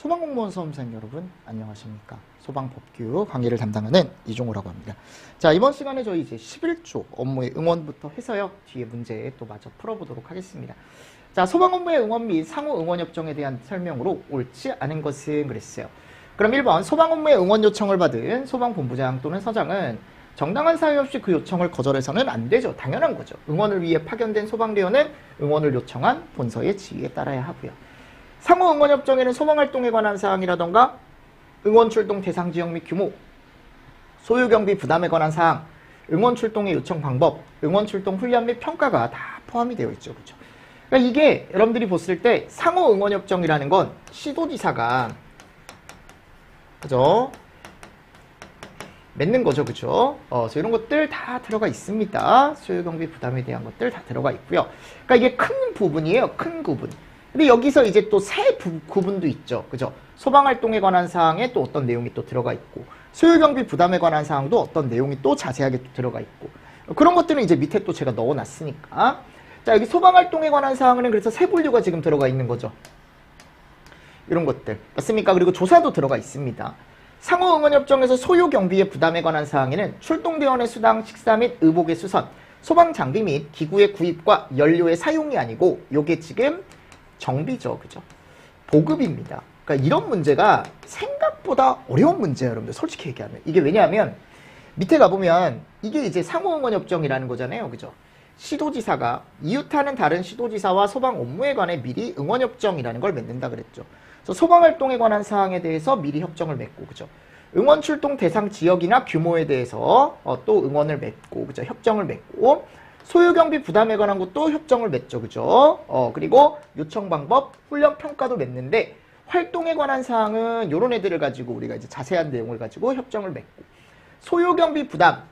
소방공무원 수험생 여러분 안녕하십니까. 소방법규 강의를 담당하는 이종호라고 합니다. 자, 이번 시간에 저희 이제 11조 업무의 응원부터 해서요, 뒤에 문제 또 마저 풀어보도록 하겠습니다. 자, 소방 업무의 응원 및 상호 응원 협정에 대한 설명으로 옳지 않은 것은 그랬어요. 그럼 1번 소방 업무의 응원 요청을 받은 소방본부장 또는 서장은 정당한 사유 없이 그 요청을 거절해서는 안 되죠. 당연한 거죠. 응원을 위해 파견된 소방대원은 응원을 요청한 본서의 지휘에 따라야 하고요. 상호 응원 협정에는 소방활동에 관한 사항이라던가 응원 출동 대상 지역 및 규모, 소요 경비 부담에 관한 사항, 응원 출동의 요청 방법, 응원 출동 훈련 및 평가가 다 포함이 되어 있죠. 그죠? 그러니까 이게 여러분들이 봤을 때 상호 응원 협정이라는 건 시도지사가 그죠? 맺는 거죠. 그죠? 그래서 이런 것들 다 들어가 있습니다. 소요 경비 부담에 대한 것들 다 들어가 있고요. 그러니까 이게 큰 부분이에요. 큰 부분. 근데 여기서 이제 또 새 구분도 있죠. 그죠? 소방활동에 관한 사항에 또 어떤 내용이 또 들어가 있고, 소요경비 부담에 관한 사항도 어떤 내용이 또 자세하게 또 들어가 있고, 그런 것들은 이제 밑에 또 제가 넣어놨으니까. 자, 여기 소방활동에 관한 사항은 그래서 세 분류가 지금 들어가 있는 거죠. 이런 것들. 맞습니까? 그리고 조사도 들어가 있습니다. 상호응원협정에서 소요경비의 부담에 관한 사항에는 출동대원의 수당, 식사 및 의복의 수선, 소방장비 및 기구의 구입과 연료의 사용이 아니고, 요게 지금 정비죠. 그죠? 보급입니다. 그러니까 이런 문제가 생각보다 어려운 문제예요, 여러분들. 솔직히 얘기하면. 이게 왜냐하면 밑에 가보면 이게 이제 상호응원협정이라는 거잖아요. 그죠? 시도지사가 이웃하는 다른 시도지사와 소방 업무에 관해 미리 응원협정이라는 걸 맺는다 그랬죠. 그래서 소방활동에 관한 사항에 대해서 미리 협정을 맺고, 그죠? 응원 출동 대상 지역이나 규모에 대해서 또 응원을 맺고, 그죠? 협정을 맺고, 소요경비 부담에 관한 것도 협정을 맺죠. 그죠? 그리고 요청 방법, 훈련 평가도 맺는데, 활동에 관한 사항은 요런 애들을 가지고 우리가 이제 자세한 내용을 가지고 협정을 맺고, 소요경비 부담,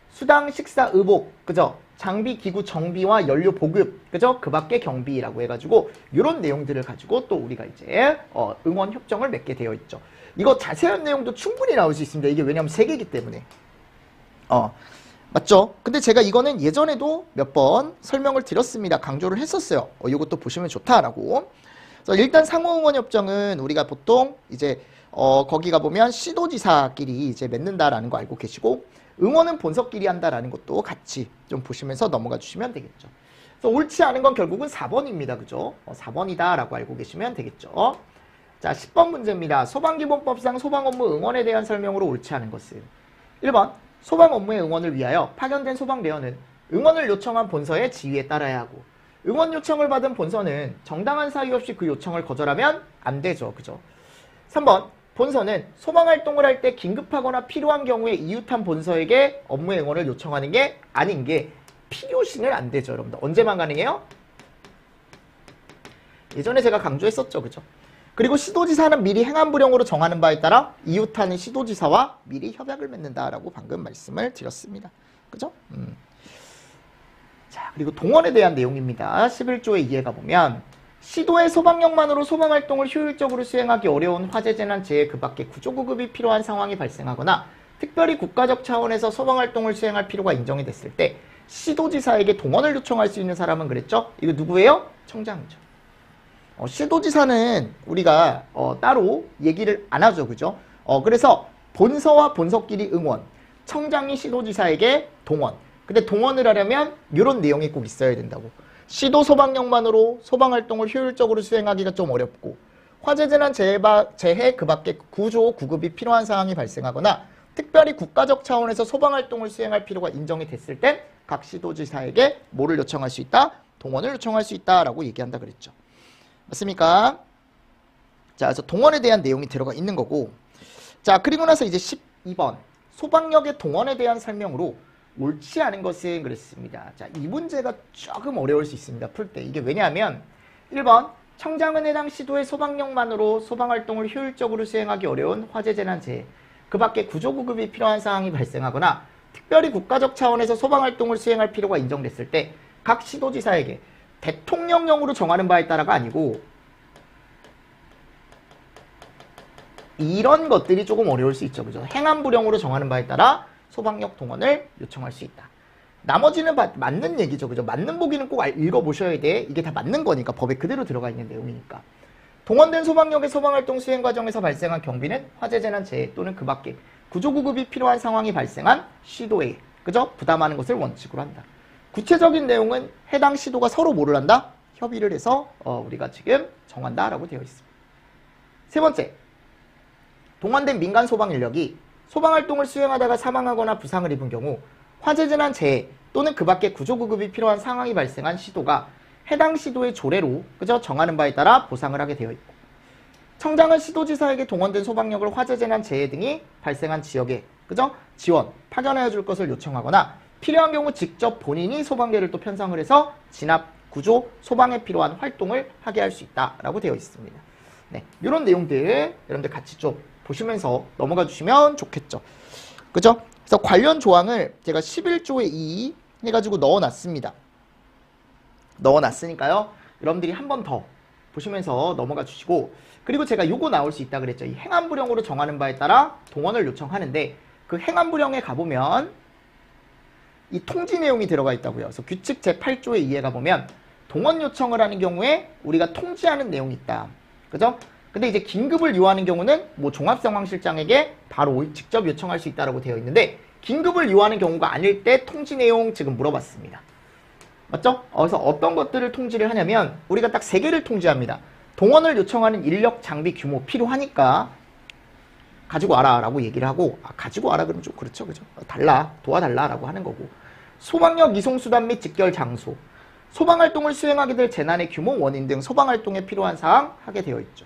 수당, 식사, 의복, 그죠? 장비, 기구 정비와 연료 보급, 그죠? 그 밖에 경비라고 해가지고 요런 내용들을 가지고 또 우리가 이제 응원 협정을 맺게 되어 있죠. 이거 자세한 내용도 충분히 나올 수 있습니다. 이게 왜냐면 세 개이기 때문에. 맞죠? 근데 제가 이거는 예전에도 몇 번 설명을 드렸습니다. 강조를 했었어요. 이것도 보시면 좋다라고. 그래서 일단 상호응원협정은 우리가 보통 이제 거기 가보면 시도지사끼리 이제 맺는다라는 거 알고 계시고, 응원은 본서끼리 한다라는 것도 같이 좀 보시면서 넘어가 주시면 되겠죠. 그래서 옳지 않은 건 결국은 4번입니다. 그죠? 4번이다라고 알고 계시면 되겠죠. 자, 10번 문제입니다. 소방기본법상 소방업무 응원에 대한 설명으로 옳지 않은 것은 1번 소방 업무의 응원을 위하여 파견된 소방대원은 응원을 요청한 본서의 지휘에 따라야 하고, 응원 요청을 받은 본서는 정당한 사유 없이 그 요청을 거절하면 안 되죠. 그죠? 3번 본서는 소방활동을 할 때 긴급하거나 필요한 경우에 이웃한 본서에게 업무의 응원을 요청하는 게 아닌 게 필요시는 안 되죠. 여러분들 언제만 가능해요? 예전에 제가 강조했었죠. 그죠? 그리고 시도지사는 미리 행안부령으로 정하는 바에 따라 이웃하는 시도지사와 미리 협약을 맺는다라고 방금 말씀을 드렸습니다. 그죠? 자, 그리고 동원에 대한 내용입니다. 11조의 이해가 보면 시도의 소방력만으로 소방활동을 효율적으로 수행하기 어려운 화재, 재난, 재해 그 밖에 구조구급이 필요한 상황이 발생하거나 특별히 국가적 차원에서 소방활동을 수행할 필요가 인정이 됐을 때 시도지사에게 동원을 요청할 수 있는 사람은 그랬죠? 이거 누구예요? 청장이죠. 시도지사는 우리가 따로 얘기를 안 하죠. 그죠? 그래서 본서와 본서끼리 응원, 청장이 시도지사에게 동원. 근데 동원을 하려면 이런 내용이 꼭 있어야 된다고. 시도 소방력만으로 소방활동을 효율적으로 수행하기가 좀 어렵고, 화재, 재난, 재해 그 밖에 구조, 구급이 필요한 상황이 발생하거나 특별히 국가적 차원에서 소방활동을 수행할 필요가 인정이 됐을 땐 각 시도지사에게 뭐를 요청할 수 있다? 동원을 요청할 수 있다라고 얘기한다 그랬죠. 맞습니까? 자, 그래서 동원에 대한 내용이 들어가 있는 거고, 자, 그리고 나서 이제 12번 소방력의 동원에 대한 설명으로 옳지 않은 것은 그랬습니다. 자, 이 문제가 조금 어려울 수 있습니다. 풀 때. 이게 왜냐하면 1번 청장은 해당 시도의 소방력만으로 소방활동을 효율적으로 수행하기 어려운 화재, 재난, 재해 그 밖에 구조구급이 필요한 상황이 발생하거나 특별히 국가적 차원에서 소방활동을 수행할 필요가 인정됐을 때 각 시도지사에게 대통령령으로 정하는 바에 따라가 아니고, 이런 것들이 조금 어려울 수 있죠. 그죠? 행안부령으로 정하는 바에 따라 소방력 동원을 요청할 수 있다. 나머지는 맞는 얘기죠. 그죠? 맞는 보기는 꼭 읽어보셔야 돼. 이게 다 맞는 거니까. 법에 그대로 들어가 있는 내용이니까. 동원된 소방력의 소방활동 수행 과정에서 발생한 경비는 화재, 재난, 재해 또는 그 밖에 구조구급이 필요한 상황이 발생한 시도에 그죠? 부담하는 것을 원칙으로 한다. 구체적인 내용은 해당 시도가 서로 뭐를 한다? 협의를 해서 우리가 지금 정한다라고 되어 있습니다. 세 번째, 동원된 민간 소방 인력이 소방활동을 수행하다가 사망하거나 부상을 입은 경우 화재, 재난, 재해 또는 그 밖에 구조구급이 필요한 상황이 발생한 시도가 해당 시도의 조례로 그죠? 정하는 바에 따라 보상을 하게 되어 있고, 청장은 시도지사에게 동원된 소방력을 화재, 재난, 재해 등이 발생한 지역에 그죠? 지원, 파견하여 줄 것을 요청하거나 필요한 경우 직접 본인이 소방대를 또 편성을 해서 진압, 구조, 소방에 필요한 활동을 하게 할 수 있다라고 되어 있습니다. 네, 이런 내용들 여러분들 같이 좀 보시면서 넘어가 주시면 좋겠죠. 그죠? 그래서 관련 조항을 제가 11조의 2 해가지고 넣어놨습니다. 넣어놨으니까요. 여러분들이 한 번 더 보시면서 넘어가 주시고, 그리고 제가 요거 나올 수 있다 그랬죠. 이 행안부령으로 정하는 바에 따라 동원을 요청하는데 그 행안부령에 가보면 이 통지 내용이 들어가 있다고요. 그래서 규칙 제8조의 2에 가보면 동원 요청을 하는 경우에 우리가 통지하는 내용이 있다. 그죠? 근데 이제 긴급을 요하는 경우는 뭐 종합상황실장에게 바로 직접 요청할 수 있다라고 되어 있는데, 긴급을 요하는 경우가 아닐 때 통지 내용 지금 물어봤습니다. 맞죠? 그래서 어떤 것들을 통지를 하냐면 우리가 딱 3개를 통지합니다. 동원을 요청하는 인력, 장비, 규모 필요하니까 가지고 와라 라고 얘기를 하고, 가지고 와라 그러면 좀 그렇죠. 그죠? 달라, 도와달라 라고 하는 거고, 소방력 이송수단 및 직결 장소, 소방활동을 수행하게 될 재난의 규모, 원인 등 소방활동에 필요한 사항 하게 되어 있죠.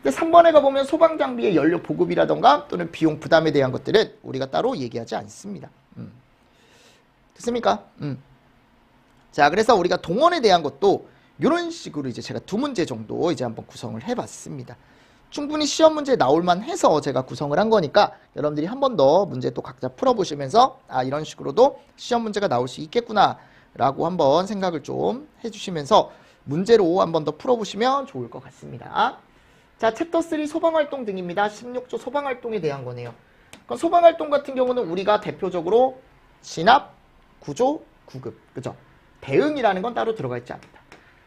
근데 3번에 가보면 소방장비의 연료 보급이라던가 또는 비용 부담에 대한 것들은 우리가 따로 얘기하지 않습니다. 됐습니까? 자, 그래서 우리가 동원에 대한 것도 이런 식으로 이제 제가 2문제 정도 이제 한번 구성을 해봤습니다. 충분히 시험 문제 나올만 해서 제가 구성을 한 거니까 여러분들이 한 번 더 문제 또 각자 풀어보시면서 이런 식으로도 시험 문제가 나올 수 있겠구나 라고 한번 생각을 좀 해주시면서 문제로 한 번 더 풀어보시면 좋을 것 같습니다. 자, 챕터 3 소방활동 등입니다. 16조 소방활동에 대한 거네요. 그럼 소방활동 같은 경우는 우리가 대표적으로 진압, 구조, 구급, 그죠? 대응이라는 건 따로 들어가 있지 않다.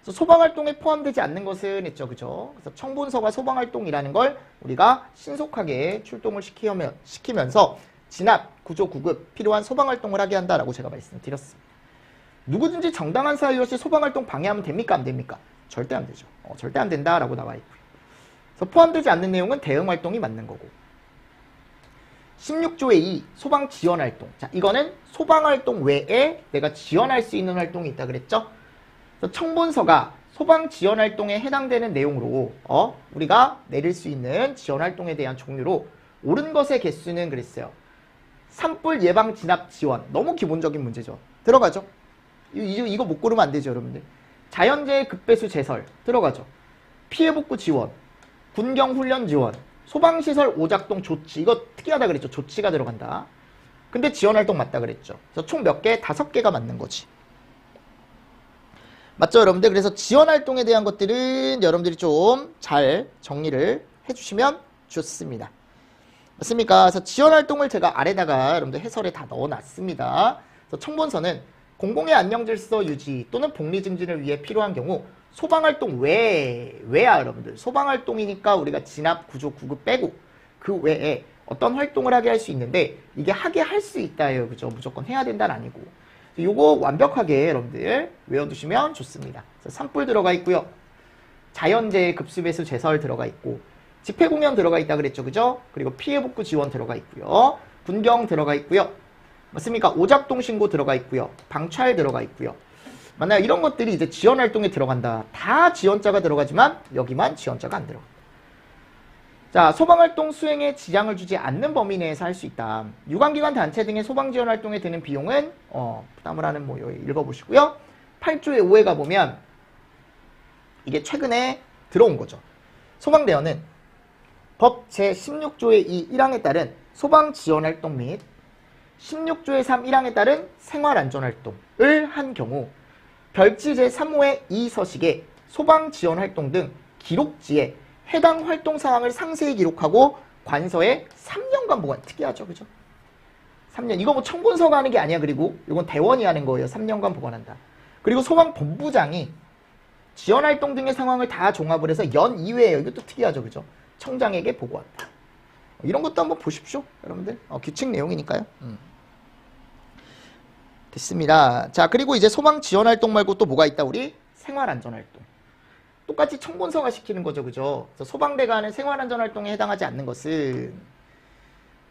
그래서 소방활동에 포함되지 않는 것은 있죠, 그죠? 그래서 청분서가 소방활동이라는 걸 우리가 신속하게 출동을 시키면서 진압, 구조, 구급 필요한 소방활동을 하게 한다라고 제가 말씀드렸습니다. 누구든지 정당한 사유 없이 소방활동 방해하면 됩니까? 안 됩니까? 절대 안 되죠. 절대 안 된다라고 나와 있고요. 그래서 포함되지 않는 내용은 대응활동이 맞는 거고. 16조의 2 소방 지원활동. 자, 이거는 소방활동 외에 내가 지원할 수 있는 활동이 있다 그랬죠? 그래서 청본서가 소방 지원활동에 해당되는 내용으로 우리가 내릴 수 있는 지원활동에 대한 종류로 옳은 것의 개수는 그랬어요. 산불 예방 진압 지원. 너무 기본적인 문제죠. 들어가죠? 이거 못 고르면 안 되죠, 여러분들. 자연재해 급배수 제설 들어가죠. 피해 복구 지원, 군경 훈련 지원, 소방시설 오작동 조치. 이거 특이하다 그랬죠. 조치가 들어간다. 근데 지원활동 맞다 그랬죠. 그래서 총 몇 개? 5개가 맞는 거지. 맞죠, 여러분들? 그래서 지원활동에 대한 것들은 여러분들이 좀 잘 정리를 해주시면 좋습니다. 맞습니까? 그래서 지원활동을 제가 아래다가 여러분들 해설에 다 넣어놨습니다. 그래서 청본서는 공공의 안녕질서 유지 또는 복리 증진을 위해 필요한 경우 소방활동 외야 여러분들. 소방활동이니까 우리가 진압, 구조, 구급 빼고 그 외에 어떤 활동을 하게 할 수 있는데 이게 하게 할 수 있다예요. 그죠? 무조건 해야 된다는 아니고. 요거 완벽하게 여러분들 외워두시면 좋습니다. 산불 들어가 있고요. 자연재해 급수배수 제설 들어가 있고 집회공연 들어가 있다 그랬죠. 그죠? 그리고 피해복구 지원 들어가 있고요. 군경 들어가 있고요. 맞습니까? 오작동 신고 들어가 있고요. 방찰 들어가 있고요. 맞나요? 이런 것들이 이제 지원활동에 들어간다. 다 지원자가 들어가지만 여기만 지원자가 안 들어간다. 자, 소방활동 수행에 지장을 주지 않는 범위 내에서 할 수 있다. 유관기관 단체 등의 소방지원활동에 드는 비용은 부담을 하는 뭐 여기 읽어보시고요. 8조의 5에 가보면 이게 최근에 들어온 거죠. 소방대원은 법 제16조의 2 1항에 따른 소방지원활동 및 16조의 3 1항에 따른 생활안전활동을 한 경우 별지 제3호의 2 서식에 소방지원활동 등 기록지에 해당 활동 사항을 상세히 기록하고 관서에 3년간 보관. 특이하죠, 그죠? 3년. 이거 뭐 청본서가 하는 게 아니야. 그리고 이건 대원이 하는 거예요. 3년간 보관한다. 그리고 소방본부장이 지원활동 등의 상황을 다 종합을 해서 연 이외에요. 이것도 특이하죠. 그죠? 청장에게 보고한다. 이런 것도 한번 보십시오. 여러분들. 규칙 내용이니까요. 됐습니다. 자, 그리고 이제 소방 지원활동 말고 또 뭐가 있다? 우리 생활안전활동. 똑같이 청본서가 시키는 거죠. 그죠? 그래서 소방대가 하는 생활안전활동에 해당하지 않는 것은,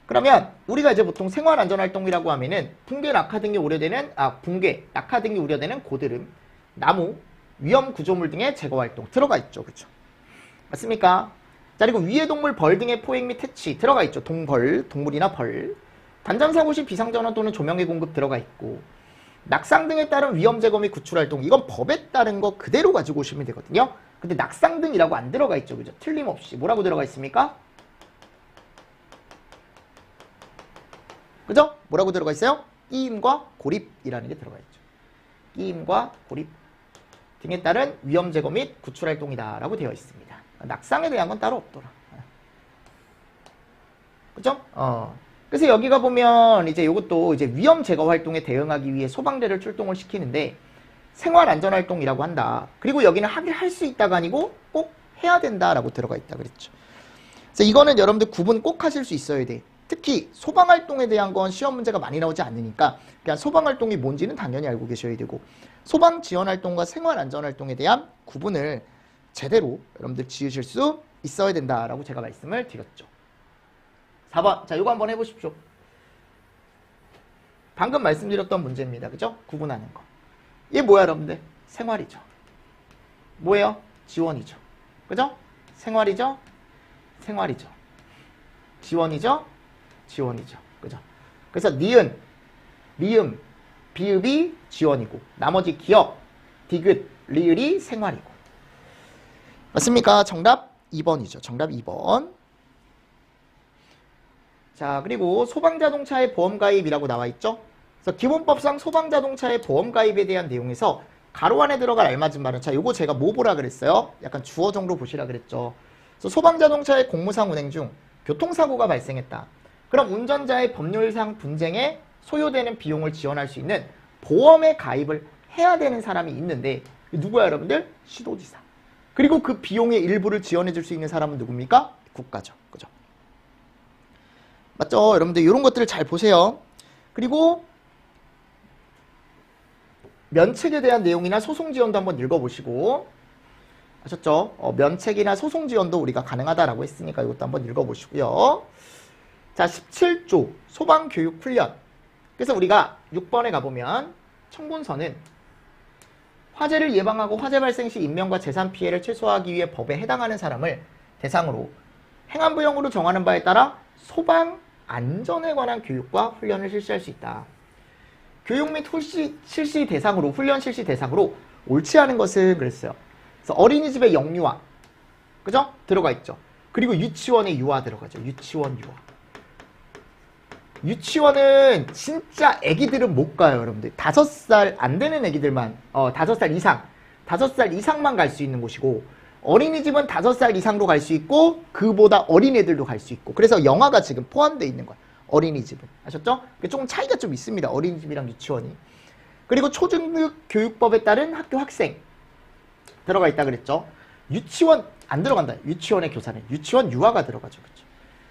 그러면 우리가 이제 보통 생활안전활동이라고 하면은 붕괴, 낙하 등이 우려되는 붕괴, 낙하 등이 우려되는 고드름, 나무, 위험 구조물 등의 제거활동 들어가 있죠. 그죠? 맞습니까? 자, 그리고 위해 동물, 벌 등의 포획 및 퇴치 들어가 있죠. 동벌, 동물이나 벌. 단전사고 시 비상전원 또는 조명의 공급 들어가 있고, 낙상 등에 따른 위험 제거 및 구출활동, 이건 법에 따른 거 그대로 가지고 오시면 되거든요. 근데 낙상 등이라고 안 들어가 있죠. 그죠? 틀림없이 뭐라고 들어가 있습니까? 그죠? 뭐라고 들어가 있어요? 끼임과 고립이라는 게 들어가 있죠. 끼임과 고립 등에 따른 위험 제거 및 구출활동이다 라고 되어 있습니다. 낙상에 대한 건 따로 없더라. 그죠? 그래서 여기가 보면 이제 이것도 이제 위험 제거 활동에 대응하기 위해 소방대를 출동을 시키는데 생활안전활동이라고 한다. 그리고 여기는 할 수 있다가 아니고 꼭 해야 된다라고 들어가 있다 그랬죠. 그래서 이거는 여러분들 구분 꼭 하실 수 있어야 돼. 특히 소방활동에 대한 건 시험 문제가 많이 나오지 않으니까 그냥 소방활동이 뭔지는 당연히 알고 계셔야 되고, 소방지원활동과 생활안전활동에 대한 구분을 제대로 여러분들 지으실 수 있어야 된다라고 제가 말씀을 드렸죠. 4번. 자, 요거 한번 해보십시오. 방금 말씀드렸던 문제입니다. 그죠? 구분하는 거. 이게 뭐야, 여러분들? 생활이죠. 뭐예요? 지원이죠. 그죠? 생활이죠? 생활이죠. 지원이죠? 지원이죠. 그죠? 그래서 니은, 미음, 비읍이 지원이고, 나머지 기역, 디귿, 리을이 생활이고. 맞습니까? 정답 2번이죠. 정답 2번. 자, 그리고 소방자동차의 보험가입이라고 나와 있죠. 그래서 기본법상 소방자동차의 보험가입에 대한 내용에서 가로 안에 들어갈 알맞은 말은, 자, 요거 제가 뭐 보라 그랬어요? 약간 주어 정도 보시라 그랬죠. 그래서 소방자동차의 공무상 운행 중 교통사고가 발생했다. 그럼 운전자의 법률상 분쟁에 소요되는 비용을 지원할 수 있는 보험에 가입을 해야 되는 사람이 있는데, 누구야 여러분들? 시도지사. 그리고 그 비용의 일부를 지원해 줄 수 있는 사람은 누굽니까? 국가죠. 그죠? 맞죠? 여러분들 이런 것들을 잘 보세요. 그리고 면책에 대한 내용이나 소송지원도 한번 읽어보시고, 아셨죠? 면책이나 소송지원도 우리가 가능하다라고 했으니까 이것도 한번 읽어보시고요. 자, 17조 소방교육훈련. 그래서 우리가 6번에 가보면 청본서는 화재를 예방하고 화재 발생 시 인명과 재산 피해를 최소화하기 위해 법에 해당하는 사람을 대상으로 행안부형으로 정하는 바에 따라 소방 안전에 관한 교육과 훈련을 실시할 수 있다. 교육 및 실시 대상으로, 훈련 실시 대상으로 옳지 않은 것은 그랬어요. 그래서 어린이집의 영유아, 그죠? 들어가 있죠. 그리고 유치원의 유아 들어가죠. 유치원 유아. 유치원은 진짜 애기들은 못 가요, 여러분들. 5살 안 되는 애기들만, 5살 이상, 5살 이상만 갈 수 있는 곳이고, 어린이집은 5살 이상도 갈 수 있고, 그보다 어린 애들도 갈 수 있고, 그래서 영아가 지금 포함되어 있는 거야. 어린이집은. 아셨죠? 조금 차이가 좀 있습니다. 어린이집이랑 유치원이. 그리고 초중급 교육법에 따른 학교 학생 들어가 있다 그랬죠. 유치원 안 들어간다. 유치원의 교사는. 유치원 유아가 들어가죠. 그렇죠?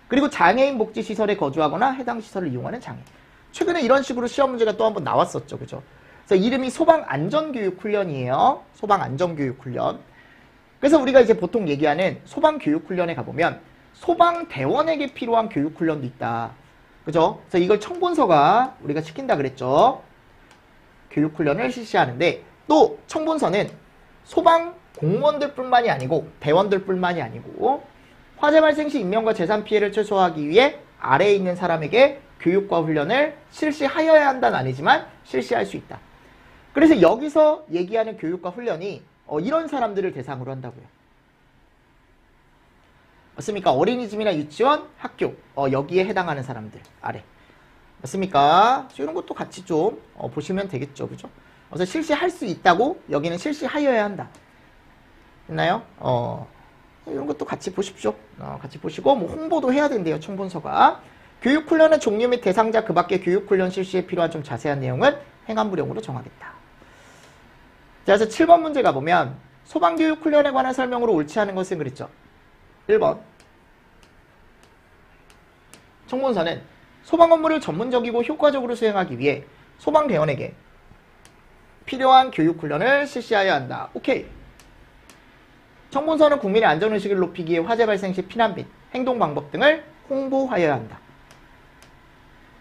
그리고 장애인 복지시설에 거주하거나 해당 시설을 이용하는 장애인. 최근에 이런 식으로 시험 문제가 또 한번 나왔었죠. 그죠? 그래서 이름이 소방안전교육훈련이에요. 소방안전교육훈련. 그래서 우리가 이제 보통 얘기하는 소방교육훈련에 가보면 소방대원에게 필요한 교육훈련도 있다. 그죠? 그래서 이걸 청본서가 우리가 시킨다 그랬죠. 교육훈련을 실시하는데, 또 청본서는 소방 공무원들 뿐만이 아니고 대원들 뿐만이 아니고 화재 발생 시 인명과 재산 피해를 최소화하기 위해 아래에 있는 사람에게 교육과 훈련을 실시하여야 한다는 아니지만 실시할 수 있다. 그래서 여기서 얘기하는 교육과 훈련이 이런 사람들을 대상으로 한다고요. 맞습니까? 어린이집이나 유치원, 학교, 여기에 해당하는 사람들 아래. 맞습니까? 이런 것도 같이 좀 보시면 되겠죠. 그죠? 그래서 실시할 수 있다고, 여기는 실시하여야 한다. 됐나요? 이런 것도 같이 보십시오. 같이 보시고, 뭐 홍보도 해야 된대요, 청본서가. 교육훈련의 종류 및 대상자, 그 밖에 교육훈련 실시에 필요한 좀 자세한 내용은 행안부령으로 정하겠다. 자, 그래서 7번 문제 가보면 소방교육 훈련에 관한 설명으로 옳지 않은 것은 그랬죠. 1번. 청문서는 소방 업무를 전문적이고 효과적으로 수행하기 위해 소방대원에게 필요한 교육 훈련을 실시하여야 한다. 오케이. 청문서는 국민의 안전의식을 높이기 위해 화재 발생 시 피난 및 행동 방법 등을 홍보하여야 한다.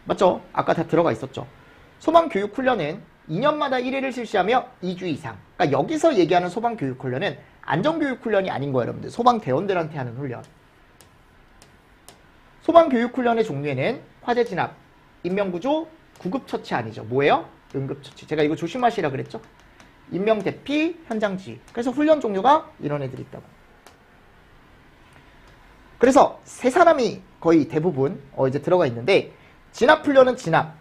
맞죠? 아까 다 들어가 있었죠. 소방교육훈련은 2년마다 1회를 실시하며 2주 이상. 그러니까 여기서 얘기하는 소방교육훈련은 안전교육훈련이 아닌 거예요, 여러분들. 소방대원들한테 하는 훈련. 소방교육훈련의 종류에는 화재 진압, 인명구조, 구급처치 아니죠. 뭐예요? 응급처치. 제가 이거 조심하시라 그랬죠? 인명대피, 현장지휘. 그래서 훈련 종류가 이런 애들이 있다고. 그래서 세 사람이 거의 대부분 이제 들어가 있는데, 진압훈련은 진압,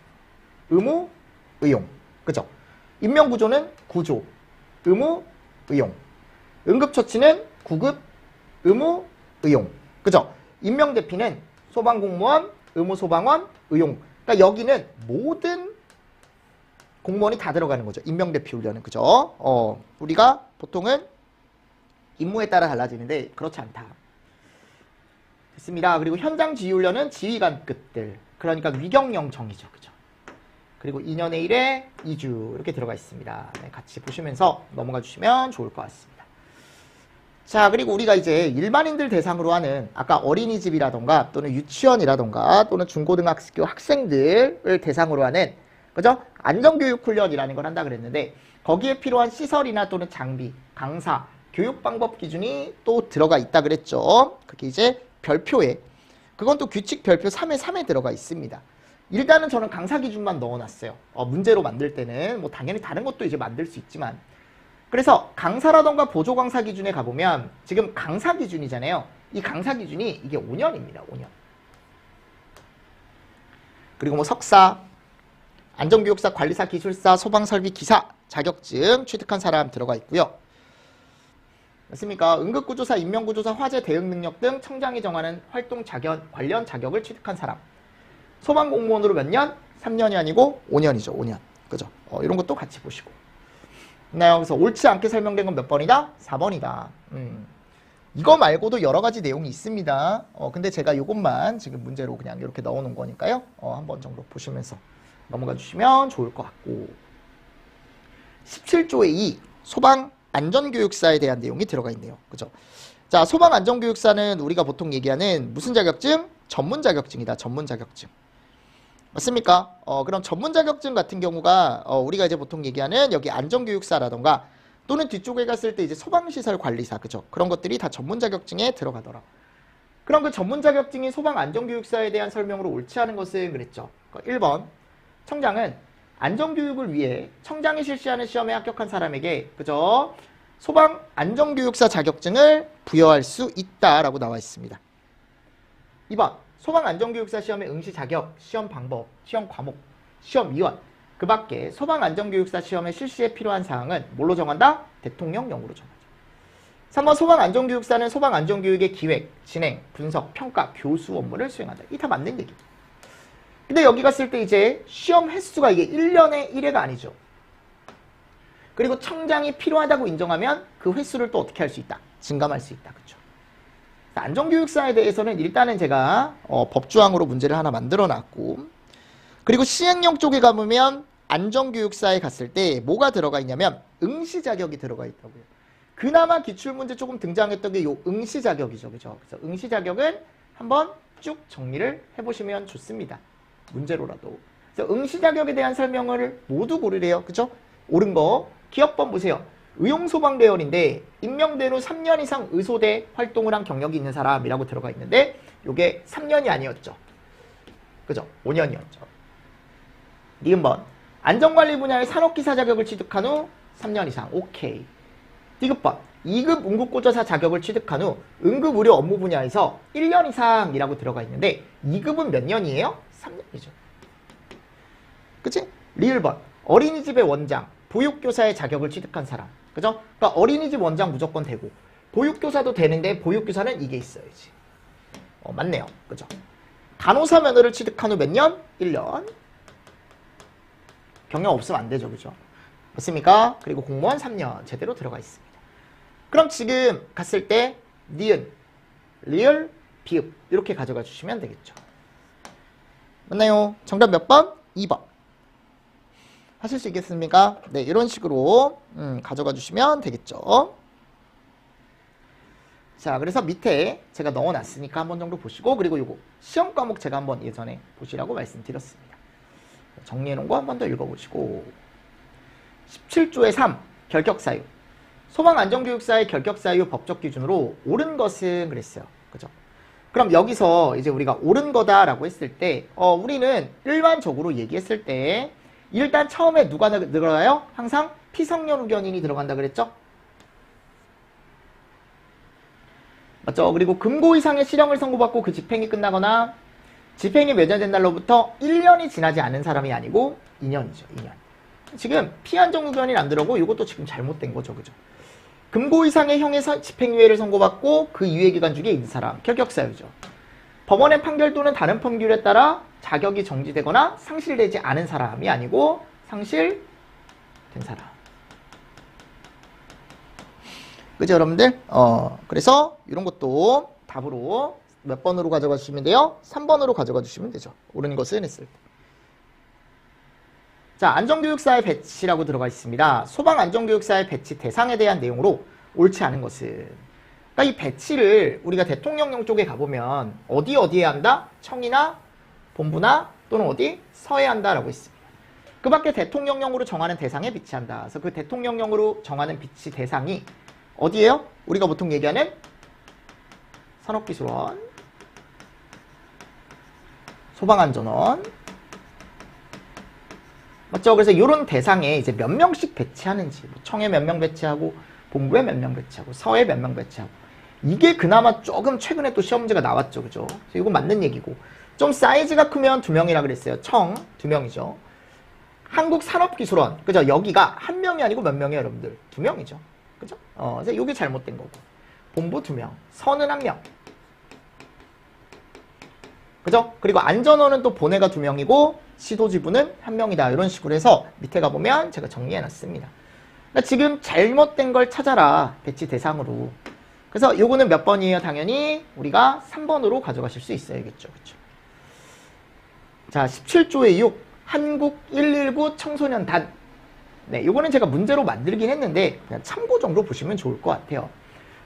의무, 의용. 그죠? 인명구조는 구조, 의무, 의용. 응급처치는 구급, 의무, 의용. 그죠? 인명대피는 소방공무원, 의무소방원, 의용. 그러니까 여기는 모든 공무원이 다 들어가는 거죠. 인명대피 훈련은. 그죠? 우리가 보통은 임무에 따라 달라지는데 그렇지 않다. 됐습니다. 그리고 현장 지휘 훈련은 지휘관급들. 그러니까 위경영청이죠. 그죠? 그리고 2년에 1회 2주 이렇게 들어가 있습니다. 네, 같이 보시면서 넘어가 주시면 좋을 것 같습니다. 자, 그리고 우리가 이제 일반인들 대상으로 하는 아까 어린이집이라던가 또는 유치원이라던가 또는 중고등학교 학생들을 대상으로 하는 그죠? 안전교육훈련이라는 걸 한다 그랬는데 거기에 필요한 시설이나 또는 장비, 강사, 교육 방법 기준이 또 들어가 있다 그랬죠. 그게 이제 별표에 그건 또 규칙 별표 3에 3에 들어가 있습니다. 일단은 저는 강사 기준만 넣어놨어요. 문제로 만들 때는 뭐 당연히 다른 것도 이제 만들 수 있지만 그래서 강사라던가 보조 강사 기준에 가보면 지금 강사 기준이잖아요. 이 강사 기준이 이게 5년입니다. 5년. 그리고 뭐 석사, 안전교육사, 관리사, 기술사, 소방설비 기사 자격증 취득한 사람 들어가 있고요. 맞습니까? 응급구조사, 인명구조사, 화재 대응 능력 등 청장이 정하는 활동 관련 자격을 취득한 사람. 소방공무원으로 몇 년? 3년이 아니고 5년이죠. 5년. 그죠? 이런 것도 같이 보시고. 나 여기서 옳지 않게 설명된 건 몇 번이다? 4번이다. 이거 말고도 여러 가지 내용이 있습니다. 근데 제가 이것만 지금 문제로 그냥 이렇게 넣어놓은 거니까요. 한번 정도 보시면서 넘어가 주시면 좋을 것 같고. 17조의 2 소방 안전교육사에 대한 내용이 들어가 있네요. 그죠? 자, 소방 안전교육사는 우리가 보통 얘기하는 무슨 자격증? 전문 자격증이다. 전문 자격증. 맞습니까? 그럼 전문 자격증 같은 경우가 우리가 이제 보통 얘기하는 여기 안전교육사라던가 또는 뒤쪽에 갔을 때 이제 소방시설 관리사 그죠? 그런 것들이 다 전문 자격증에 들어가더라. 그럼 그 전문 자격증인 소방 안전교육사에 대한 설명으로 옳지 않은 것은 그랬죠. 1번 청장은 안전교육을 위해 청장이 실시하는 시험에 합격한 사람에게 그죠? 소방 안전교육사 자격증을 부여할 수 있다라고 나와 있습니다. 2번 소방 안전교육사 시험의 응시 자격, 시험 방법, 시험 과목, 시험 위원 그 밖에 소방 안전교육사 시험의 실시에 필요한 사항은 뭘로 정한다? 대통령령으로 정하죠. 3번 소방 안전교육사는 소방 안전교육의 기획, 진행, 분석, 평가, 교수 업무를 수행한다. 이 다 맞는 얘기죠. 근데 여기 갔을 때 이제 시험 횟수가 이게 1년에 1회가 아니죠. 그리고 청장이 필요하다고 인정하면 그 횟수를 또 어떻게 할 수 있다? 증감할 수 있다. 그렇죠? 안전교육사에 대해서는 일단은 제가 법조항으로 문제를 하나 만들어놨고 그리고 시행령 쪽에 가보면 안전교육사에 갔을 때 뭐가 들어가 있냐면 응시 자격이 들어가 있다고요. 그나마 기출문제 조금 등장했던 게 요 응시 자격이죠. 그죠? 그래서 응시 자격은 한번 쭉 정리를 해보시면 좋습니다. 문제로라도. 그래서 응시 자격에 대한 설명을 모두 고르래요. 그죠? 옳은 거. 기업번 보세요. 의용소방대원인데 임명된 후 3년 이상 의소대 활동을 한 경력이 있는 사람이라고 들어가 있는데 요게 3년이 아니었죠. 그죠? 5년이었죠. 니은번 안전관리 분야의 산업기사 자격을 취득한 후 3년 이상. 오케이. 디귿번 2급 응급구조사 자격을 취득한 후 응급의료 업무 분야에서 1년 이상이라고 들어가 있는데 2급은 몇 년이에요? 3년이죠. 그치? 리을번 어린이집의 원장, 보육교사의 자격을 취득한 사람. 그죠? 그러니까 어린이집 원장 무조건 되고 보육교사도 되는데 보육교사는 이게 있어야지. 맞네요. 그죠? 간호사 면허를 취득한 후 몇 년? 1년. 경력 없으면 안 되죠. 그죠? 맞습니까? 그리고 공무원 3년 제대로 들어가 있습니다. 그럼 지금 갔을 때 니은, 리을, 비읍 이렇게 가져가 주시면 되겠죠. 맞나요? 정답 몇 번? 2번. 하실 수 있겠습니까? 네, 이런 식으로 가져가 주시면 되겠죠. 자, 그래서 밑에 제가 넣어놨으니까 한번 정도 보시고, 그리고 요거 시험 과목 제가 한번 예전에 보시라고 말씀드렸습니다. 정리해놓은 거 한번 더 읽어보시고, 17조의 3 결격사유, 소방안전교육사의 결격사유 법적 기준으로 옳은 것은 그랬어요. 그죠? 그럼 여기서 이제 우리가 옳은 거다라고 했을 때, 우리는 일반적으로 얘기했을 때 일단 처음에 누가 들어가요? 항상 피성년 후견인이 들어간다 그랬죠? 맞죠? 그리고 금고 이상의 실형을 선고받고 그 집행이 끝나거나 집행이 면제된 날로부터 1년이 지나지 않은 사람이 아니고 2년이죠. 2년. 지금 피한정 후견인 안 들어오고 이것도 지금 잘못된 거죠. 그죠? 금고 이상의 형의 집행유예를 선고받고 그 유예기간 중에 있는 사람, 결격사유죠. 법원의 판결 또는 다른 판결에 따라 자격이 정지되거나 상실되지 않은 사람이 아니고 상실된 사람. 그죠, 여러분들? 그래서 이런 것도 답으로 몇 번으로 가져가 주시면 돼요? 3번으로 가져가 주시면 되죠. 옳은 것은 했을 때. 자, 안전교육사의 배치라고 들어가 있습니다. 소방안전교육사의 배치 대상에 대한 내용으로 옳지 않은 것은, 그러니까 이 배치를 우리가 대통령령 쪽에 가보면 어디에 한다? 청이나 본부나 또는 어디? 서에 한다라고 있습니다. 그 밖에 대통령령으로 정하는 대상에 비치한다. 그래서 그 대통령령으로 정하는 비치 대상이 어디예요? 우리가 보통 얘기하는 산업기술원, 소방안전원, 맞죠? 그래서 이런 대상에 이제 몇 명씩 배치하는지, 청에 몇 명 배치하고, 본부에 몇 명 배치하고, 서에 몇 명 배치하고, 이게 그나마 조금 최근에 또 시험 문제가 나왔죠, 그죠? 그래서 이거 맞는 얘기고, 좀 사이즈가 크면 2명이라 그랬어요. 청 2명이죠. 한국산업기술원, 그죠? 여기가 1명이 아니고 몇 명이에요, 여러분들? 2명이죠, 그죠? 그래서 이게 잘못된 거고, 본부 2명, 서는 1명. 그죠? 그리고 안전원은 또 본회가 2명이고 시도지부는 1명이다. 이런 식으로 해서 밑에 가보면 제가 정리해놨습니다. 그러니까 지금 잘못된 걸 찾아라. 배치 대상으로. 그래서 요거는 몇 번이에요? 당연히 우리가 3번으로 가져가실 수 있어야겠죠. 그쵸? 자, 17조의 6 한국 119 청소년단. 네, 요거는 제가 문제로 만들긴 했는데 그냥 참고 정도 보시면 좋을 것 같아요.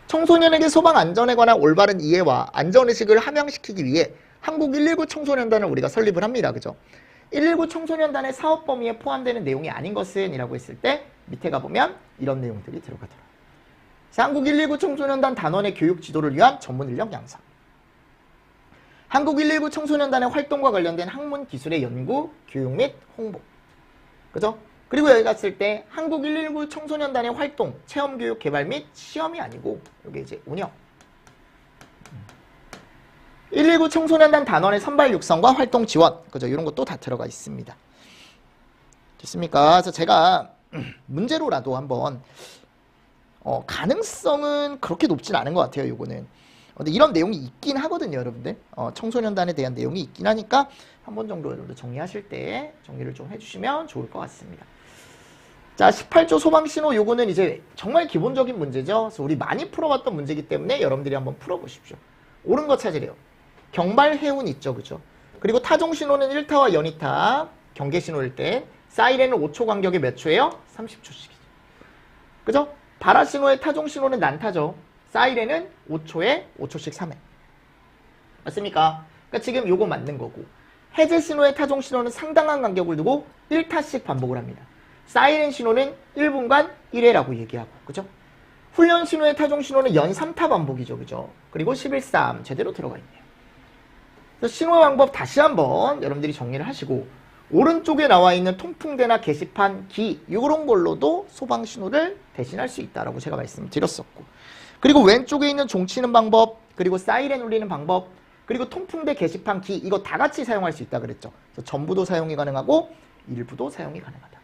청소년에게 소방 안전에 관한 올바른 이해와 안전의식을 함양시키기 위해 한국 119 청소년단을 우리가 설립을 합니다. 그죠? 119 청소년단의 사업 범위에 포함되는 내용이 아닌 것은 이라고 했을 때 밑에 가보면 이런 내용들이 들어가더라고요. 한국 119 청소년단 단원의 교육 지도를 위한 전문 인력 양성. 한국 119 청소년단의 활동과 관련된 학문 기술의 연구, 교육 및 홍보. 그죠? 그리고 여기 갔을 때 한국 119 청소년단의 활동, 체험교육 개발 및 시험이 아니고 여기 이제 운영. 119 청소년단 단원의 선발 육성과 활동 지원. 그죠? 이런 것도 다 들어가 있습니다. 됐습니까? 그래서 제가 문제로라도 한번 가능성은 그렇게 높진 않은 것 같아요. 요거는. 근데 이런 내용이 있긴 하거든요, 여러분들. 청소년단에 대한 내용이 있긴 하니까 한 번 정도 여러분들 정리하실 때 정리를 좀 해주시면 좋을 것 같습니다. 자, 18조 소방신호 요거는 이제 정말 기본적인 문제죠. 그래서 우리 많이 풀어봤던 문제이기 때문에 여러분들이 한번 풀어보십시오. 옳은 거 찾으래요. 경발 해운 있죠, 그죠? 그리고 타종신호는 1타와 연이타, 경계신호일 때 사이렌은 5초 간격에 몇 초예요? 30초씩이죠. 그죠? 발화신호의 타종신호는 난타죠. 사이렌은 5초에 5초씩 3회. 맞습니까? 그러니까 지금 요거 맞는 거고, 해제신호의 타종신호는 상당한 간격을 두고 1타씩 반복을 합니다. 사이렌 신호는 1분간 1회라고 얘기하고, 그죠? 훈련 신호의 타종 신호는 연 3타 반복이죠, 그죠? 그리고 11.3 제대로 들어가 있네요. 그래서 신호 방법 다시 한번 여러분들이 정리를 하시고, 오른쪽에 나와 있는 통풍대나 게시판, 기 이런 걸로도 소방 신호를 대신할 수 있다라고 제가 말씀드렸었고, 그리고 왼쪽에 있는 종 치는 방법, 그리고 사이렌 울리는 방법, 그리고 통풍대, 게시판, 기 이거 다 같이 사용할 수 있다 그랬죠. 그래서 전부도 사용이 가능하고 일부도 사용이 가능하다.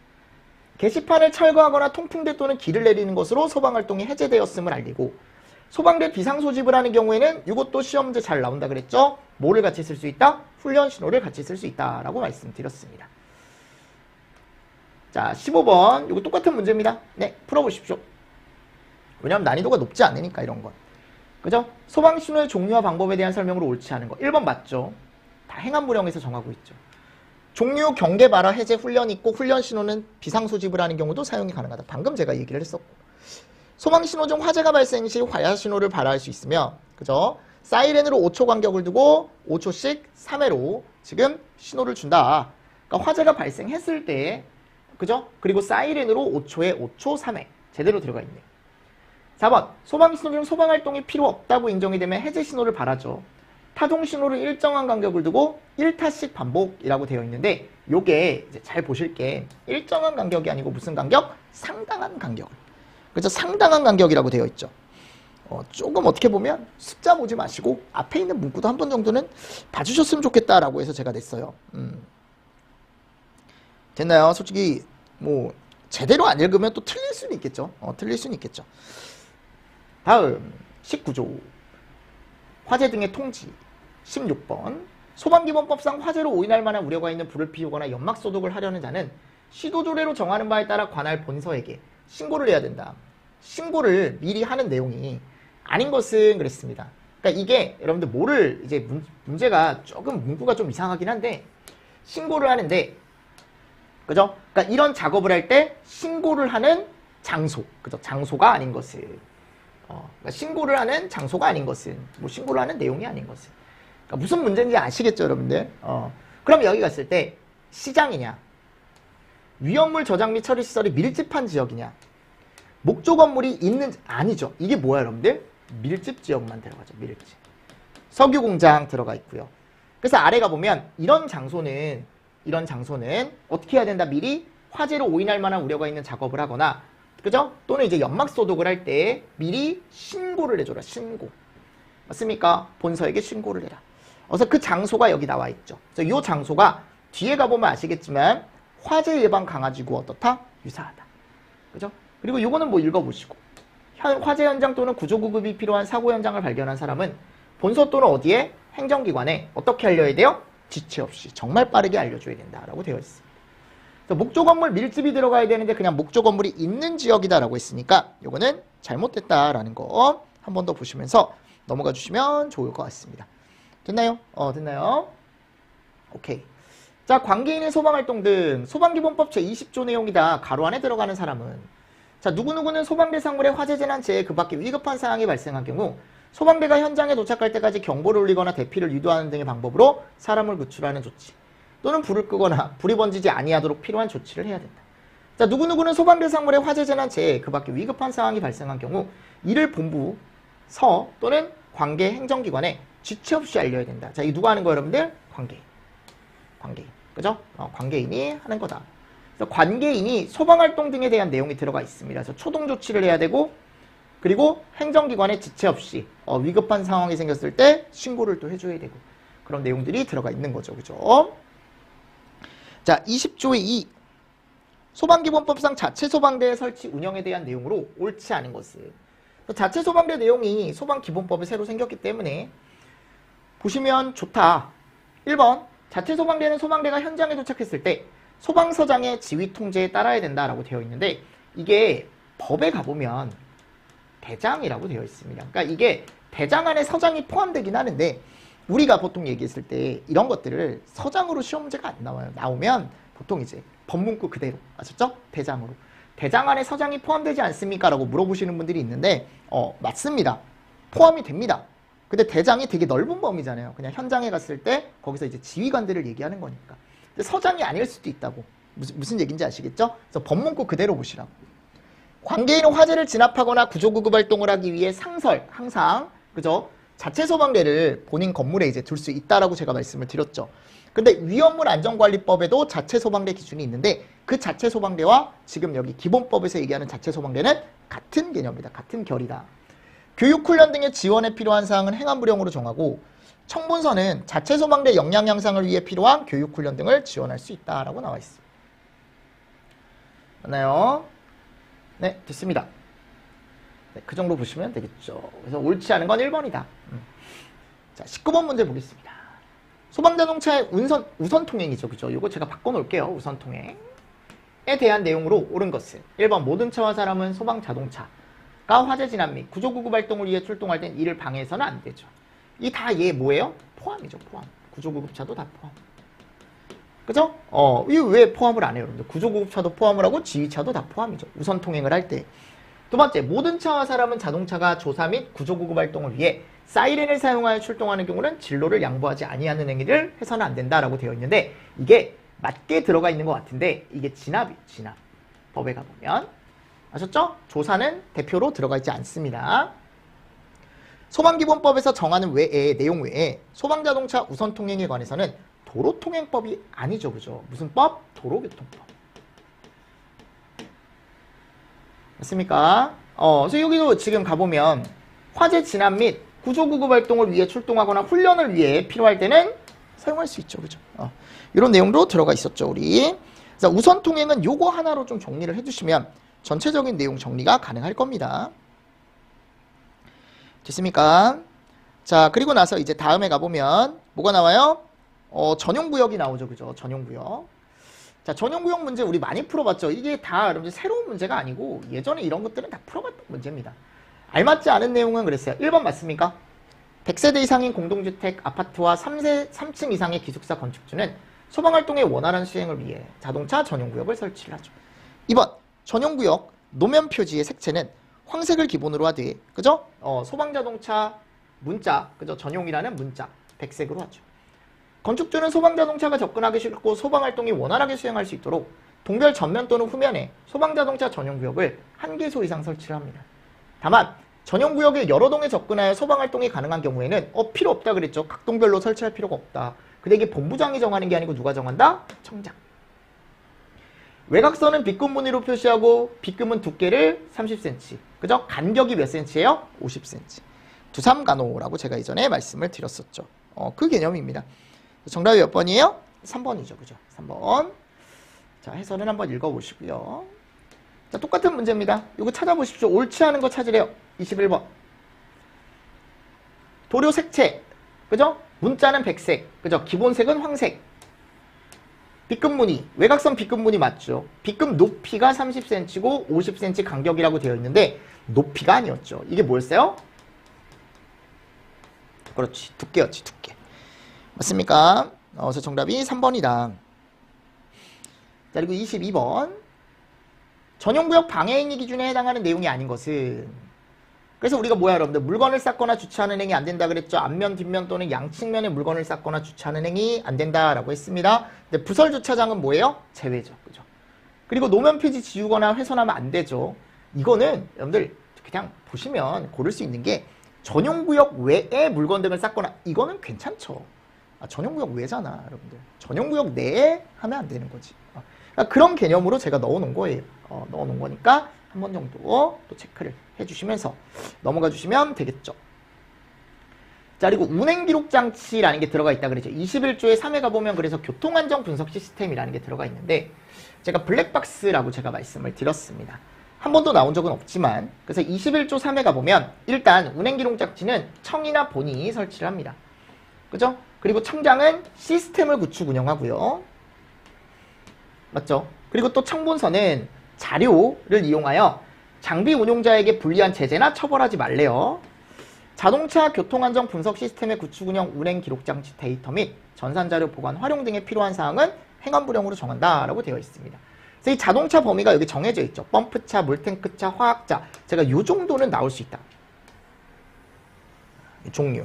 게시판을 철거하거나 통풍대 또는 기를 내리는 것으로 소방활동이 해제되었음을 알리고, 소방대 비상소집을 하는 경우에는 이것도 시험 문제 잘 나온다 그랬죠. 뭐를 같이 쓸 수 있다? 훈련 신호를 같이 쓸 수 있다라고 말씀드렸습니다. 자, 15번 이거 똑같은 문제입니다. 네, 풀어보십시오. 왜냐하면 난이도가 높지 않으니까 이런 건. 그죠? 소방신호의 종류와 방법에 대한 설명으로 옳지 않은 거. 1번 맞죠? 다 행안부령에서 정하고 있죠. 종류, 경계, 발화, 해제, 훈련이 있고 훈련 신호는 비상소집을 하는 경우도 사용이 가능하다. 방금 제가 얘기를 했었고. 소방신호 중 화재가 발생 시 화야신호를 발화할 수 있으며 그죠? 사이렌으로 5초 간격을 두고 5초씩 3회로 지금 신호를 준다. 그러니까 화재가 발생했을 때 그죠? 그리고 사이렌으로 5초에 5초 3회 제대로 들어가 있네요. 4번 소방신호 중 소방활동이 필요 없다고 인정이 되면 해제신호를 발하죠. 타동신호를 일정한 간격을 두고 1타씩 반복이라고 되어 있는데 요게 이제 잘 보실 게 일정한 간격이 아니고 무슨 간격? 상당한 간격을. 그죠? 상당한 간격이라고 되어 있죠. 조금 어떻게 보면 숫자 보지 마시고 앞에 있는 문구도 한 번 정도는 봐주셨으면 좋겠다라고 해서 제가 냈어요. 됐나요? 솔직히 뭐 제대로 안 읽으면 또 틀릴 수는 있겠죠. 틀릴 수는 있겠죠. 다음 19조 화재 등의 통지 16번 소방기본법상 화재로 오인할 만한 우려가 있는 불을 피우거나 연막소독을 하려는 자는 시도조례로 정하는 바에 따라 관할 본서에게 신고를 해야 된다. 신고를 미리 하는 내용이 아닌 것은 그랬습니다. 그러니까 이게 여러분들 뭐를 이제 문제가 조금 문구가 좀 이상하긴 한데 신고를 하는데 그죠? 그러니까 이런 작업을 할 때 신고를 하는 장소, 그죠? 장소가 아닌 것은 그러니까 신고를 하는 장소가 아닌 것은 뭐 신고를 하는 내용이 아닌 것은 그러니까 무슨 문제인지 아시겠죠, 여러분들? 그럼 여기 갔을 때 시장이냐, 위험물 저장 및 처리 시설이 밀집한 지역이냐, 목조 건물이 있는 아니죠. 이게 뭐야, 여러분들? 밀집 지역만 들어가죠. 밀집. 석유 공장 들어가 있고요. 그래서 아래 가보면 이런 장소는 어떻게 해야 된다? 미리 화재로 오인할 만한 우려가 있는 작업을 하거나 그죠? 또는 이제 연막 소독을 할 때 미리 신고를 해줘라. 신고. 맞습니까? 본서에게 신고를 해라. 그래서 그 장소가 여기 나와 있죠. 그래서 이 장소가 뒤에 가보면 아시겠지만 화재 예방 강화지구 어떻다? 유사하다. 그죠? 그리고 이거는 뭐 읽어보시고 화재 현장 또는 구조구급이 필요한 사고 현장을 발견한 사람은 본서 또는 어디에 행정기관에 어떻게 알려야 돼요? 지체 없이 정말 빠르게 알려줘야 된다라고 되어 있습니다. 목조 건물 밀집이 들어가야 되는데 그냥 목조 건물이 있는 지역이다라고 했으니까 이거는 잘못됐다라는 거 한 번 더 보시면서 넘어가 주시면 좋을 것 같습니다. 됐나요? 됐나요? 오케이. 자, 관계인의 소방활동 등 소방기본법 제20조 내용이다. 가로 안에 들어가는 사람은 자, 누구누구는 소방대상물의 화재 재난 재해 그 밖에 위급한 상황이 발생한 경우 소방대가 현장에 도착할 때까지 경보를 울리거나 대피를 유도하는 등의 방법으로 사람을 구출하는 조치 또는 불을 끄거나 불이 번지지 아니하도록 필요한 조치를 해야 된다. 자, 누구누구는 소방대상물의 화재 재난 재해 그 밖에 위급한 상황이 발생한 경우 이를 본부, 서 또는 관계 행정기관에 지체 없이 알려야 된다. 자, 이 누가 하는 거예요, 여러분들? 관계인. 그죠? 관계인이 하는 거다. 그래서 관계인이 소방활동 등에 대한 내용이 들어가 있습니다. 그래서 초동 조치를 해야 되고 그리고 행정기관에 지체 없이 위급한 상황이 생겼을 때 신고를 또 해줘야 되고 그런 내용들이 들어가 있는 거죠. 그죠? 자, 20조의 2. 소방기본법상 자체 소방대 설치 운영에 대한 내용으로 옳지 않은 것은 자체 소방대 내용이 소방기본법에 새로 생겼기 때문에 보시면 좋다. 1번 자체 소방대는 소방대가 현장에 도착했을 때 소방서장의 지휘 통제에 따라야 된다라고 되어 있는데 이게 법에 가보면 대장이라고 되어 있습니다. 그러니까 이게 대장 안에 서장이 포함되긴 하는데 우리가 보통 얘기했을 때 이런 것들을 서장으로 시험 문제가 안 나와요. 나오면 보통 이제 법문구 그대로 아셨죠? 대장으로. 대장 안에 서장이 포함되지 않습니까? 라고 물어보시는 분들이 있는데 맞습니다. 포함이 됩니다. 근데 대장이 되게 넓은 범위잖아요. 그냥 현장에 갔을 때 거기서 이제 지휘관들을 얘기하는 거니까. 근데 서장이 아닐 수도 있다고. 무슨 얘기인지 아시겠죠? 그래서 법문구 그대로 보시라고. 관계인은 화재를 진압하거나 구조구급 활동을 하기 위해 항상 그죠? 자체 소방대를 본인 건물에 이제 둘 수 있다라고 제가 말씀을 드렸죠. 근데 위험물 안전관리법에도 자체 소방대 기준이 있는데 그 자체 소방대와 지금 여기 기본법에서 얘기하는 자체 소방대는 같은 개념이다. 같은 결이다. 교육훈련 등의 지원에 필요한 사항은 행안부령으로 정하고 청문서는 자체 소방대 역량 향상을 위해 필요한 교육훈련 등을 지원할 수 있다라고 나와 있습니다. 맞나요? 네, 됐습니다. 네, 그 정도 보시면 되겠죠. 그래서 옳지 않은 건 1번이다. 자, 19번 문제 보겠습니다. 소방자동차의 우선 통행이죠. 그죠? 이거 제가 바꿔놓을게요. 우선 통행에 대한 내용으로 옳은 것은 1번 모든 차와 사람은 소방자동차가 화재 진압 및 구조구급 활동을 위해 출동할 땐 이를 방해해서는 안 되죠. 이 다 얘 뭐예요? 포함이죠. 포함. 구조구급차도 다 포함. 그죠? 이거 왜 포함을 안 해요, 여러분들? 구조구급차도 포함을 하고 지휘차도 다 포함이죠. 우선 통행을 할 때. 두 번째, 모든 차와 사람은 자동차가 조사 및 구조구급 활동을 위해 사이렌을 사용하여 출동하는 경우는 진로를 양보하지 아니하는 행위를 해서는 안 된다라고 되어 있는데 이게 맞게 들어가 있는 것 같은데 이게 진압이에요. 진압. 법에 가보면. 아셨죠? 조사는 대표로 들어가 있지 않습니다. 소방기본법에서 정하는 외에 내용 외에 소방자동차 우선통행에 관해서는 도로통행법이 아니죠. 그죠? 무슨 법? 도로교통법. 맞습니까? 그래서 여기도 지금 가보면 화재 진압 및 구조구급 활동을 위해 출동하거나 훈련을 위해 필요할 때는 사용할 수 있죠. 그죠? 이런 내용도 들어가 있었죠. 우리. 자, 우선통행은 요거 하나로 좀 정리를 해주시면 전체적인 내용 정리가 가능할 겁니다. 됐습니까? 자, 그리고 나서 이제 다음에 가보면 뭐가 나와요? 전용구역이 나오죠. 그죠? 전용구역. 자, 전용구역 문제 우리 많이 풀어봤죠. 이게 다 여러분들 새로운 문제가 아니고 예전에 이런 것들은 다 풀어봤던 문제입니다. 알맞지 않은 내용은 그랬어요. 1번 맞습니까? 100세대 이상인 공동주택 아파트와 3층 이상의 기숙사 건축주는 소방활동의 원활한 수행을 위해 자동차 전용구역을 설치를 하죠. 2번 전용구역 노면 표지의 색채는 황색을 기본으로 하되 그죠? 소방자동차 문자 그죠? 전용이라는 문자 백색으로 하죠. 건축주는 소방자동차가 접근하기 쉽고 소방활동이 원활하게 수행할 수 있도록 동별 전면 또는 후면에 소방자동차 전용구역을 1개소 이상 설치를 합니다. 다만 전용구역에 여러 동에 접근하여 소방활동이 가능한 경우에는 필요 없다 그랬죠. 각 동별로 설치할 필요가 없다. 근데 이게 본부장이 정하는 게 아니고 누가 정한다? 청장. 외곽선은 B급 무늬로 표시하고 B급은 두께를 30cm. 그죠? 간격이 몇 cm예요? 50cm. 두삼간호라고 제가 이전에 말씀을 드렸었죠. 그 개념입니다. 정답이 몇 번이에요? 3번이죠. 그죠? 3번. 자, 해설은 한번 읽어보시고요. 자, 똑같은 문제입니다. 이거 찾아보십시오. 옳지 않은 거 찾으래요. 21번. 도료 색채. 그죠? 문자는 백색. 그죠? 기본색은 황색. B급 무늬. 외곽선 B급 무늬 맞죠? B급 높이가 30cm고 50cm 간격이라고 되어 있는데 높이가 아니었죠. 이게 뭐였어요? 그렇지. 두께였지. 두께. 맞습니까? 그래서 정답이 3번이다. 자, 그리고 22번. 전용구역 방해행위 기준에 해당하는 내용이 아닌 것은 그래서 우리가 뭐야 여러분들 물건을 쌓거나 주차하는 행위 안 된다 그랬죠. 앞면 뒷면 또는 양측면에 물건을 쌓거나 주차하는 행위 안 된다라고 했습니다. 근데 부설 주차장은 뭐예요? 제외죠. 그죠? 그리고 노면 표지 지우거나 훼손하면 안 되죠. 이거는 여러분들 그냥 보시면 고를 수 있는 게 전용구역 외에 물건 등을 쌓거나 이거는 괜찮죠. 전용구역 외잖아 여러분들. 전용구역 내에 하면 안 되는 거지. 그러니까 그런 개념으로 제가 넣어놓은 거예요. 넣어놓은 거니까 한 번 정도 또 체크를 해주시면서 넘어가 주시면 되겠죠. 자, 그리고 운행기록장치라는 게 들어가 있다 그랬죠. 21조의 3에 가보면 그래서 교통안전 분석 시스템이라는 게 들어가 있는데 제가 블랙박스라고 제가 말씀을 드렸습니다. 한 번도 나온 적은 없지만 그래서 21조 3에 가보면 일단 운행기록장치는 청이나 본인이 설치를 합니다. 그죠? 그리고 청장은 시스템을 구축 운영하고요. 맞죠? 그리고 또 청본서는 자료를 이용하여 장비 운용자에게 불리한 제재나 처벌하지 말래요. 자동차 교통안전 분석 시스템의 구축 운영 운행 기록장치 데이터 및 전산자료 보관 활용 등에 필요한 사항은 행안부령으로 정한다라고 되어 있습니다. 그래서 이 자동차 범위가 여기 정해져 있죠. 펌프차, 물탱크차, 화학차. 제가 이 정도는 나올 수 있다. 종류.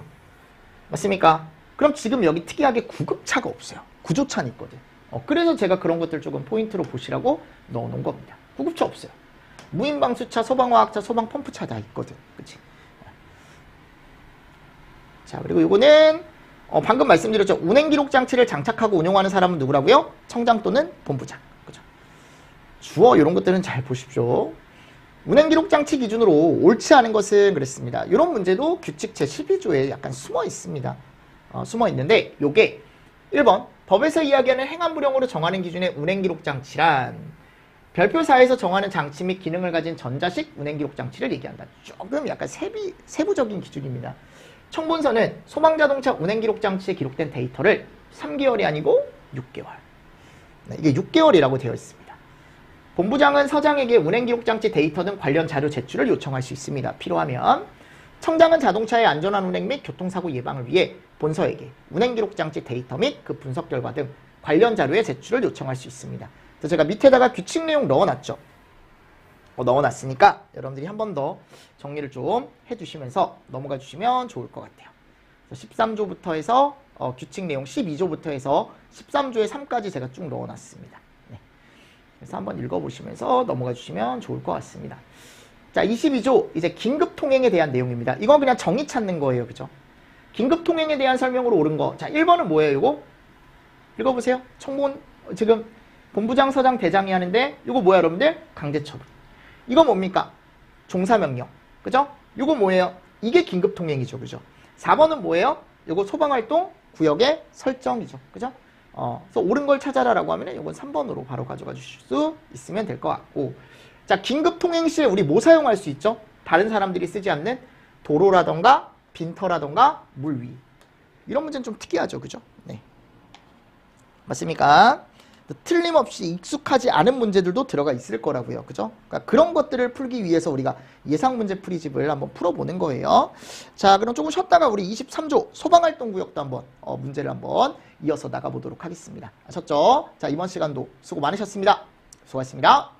맞습니까? 그럼 지금 여기 특이하게 구급차가 없어요. 구조차는 있거든. 그래서 제가 그런 것들 조금 포인트로 보시라고 넣어놓은 겁니다. 구급차 없어요. 무인방수차, 소방화학차, 소방펌프차 다 있거든. 그치? 자, 그리고 이거는 방금 말씀드렸죠. 운행기록장치를 장착하고 운용하는 사람은 누구라고요? 청장 또는 본부장. 그죠? 주어 이런 것들은 잘 보십시오. 운행기록장치 기준으로 옳지 않은 것은 그랬습니다. 이런 문제도 규칙 제12조에 약간 숨어 있습니다. 숨어 있는데 요게 1번 법에서 이야기하는 행안부령으로 정하는 기준의 운행기록장치란 별표사에서 정하는 장치 및 기능을 가진 전자식 운행기록장치를 얘기한다. 조금 약간 세부적인 기준입니다. 청본서는 소방자동차 운행기록장치에 기록된 데이터를 3개월이 아니고 6개월. 네, 이게 6개월이라고 되어 있습니다. 본부장은 서장에게 운행기록장치 데이터 등 관련 자료 제출을 요청할 수 있습니다. 필요하면. 청장은 자동차의 안전한 운행 및 교통사고 예방을 위해 본서에게 운행기록장치 데이터 및 그 분석 결과 등 관련 자료의 제출을 요청할 수 있습니다. 그래서 제가 밑에다가 규칙 내용 넣어놨죠. 넣어놨으니까 여러분들이 한 번 더 정리를 좀 해주시면서 넘어가 주시면 좋을 것 같아요. 13조부터 해서 규칙 내용 12조부터 해서 13조의 3까지 제가 쭉 넣어놨습니다. 네. 그래서 한번 읽어보시면서 넘어가 주시면 좋을 것 같습니다. 자, 22조 이제 긴급 통행에 대한 내용입니다. 이건 그냥 정의 찾는 거예요. 그죠? 긴급 통행에 대한 설명으로 옳은 거. 자, 1번은 뭐예요, 이거? 읽어보세요. 청문, 지금 본부장, 서장, 대장이 하는데 이거 뭐야, 여러분들? 강제처분. 이거 뭡니까? 종사명령. 그죠? 이거 뭐예요? 이게 긴급 통행이죠. 그죠? 4번은 뭐예요? 이거 소방활동 구역의 설정이죠. 그죠? 그래서 옳은 걸 찾아라라고 하면 이건 3번으로 바로 가져가 주실 수 있으면 될 것 같고. 자, 긴급 통행 시에 우리 뭐 사용할 수 있죠? 다른 사람들이 쓰지 않는 도로라던가 빈터라던가 물 위. 이런 문제는 좀 특이하죠. 그죠? 네. 맞습니까? 틀림없이 익숙하지 않은 문제들도 들어가 있을 거라고요. 그죠? 그러니까 그런 것들을 풀기 위해서 우리가 예상문제 풀이집을 한번 풀어보는 거예요. 자, 그럼 조금 쉬었다가 우리 23조 소방활동구역도 한번 문제를 한번 이어서 나가보도록 하겠습니다. 아셨죠? 자, 이번 시간도 수고 많으셨습니다. 수고하셨습니다.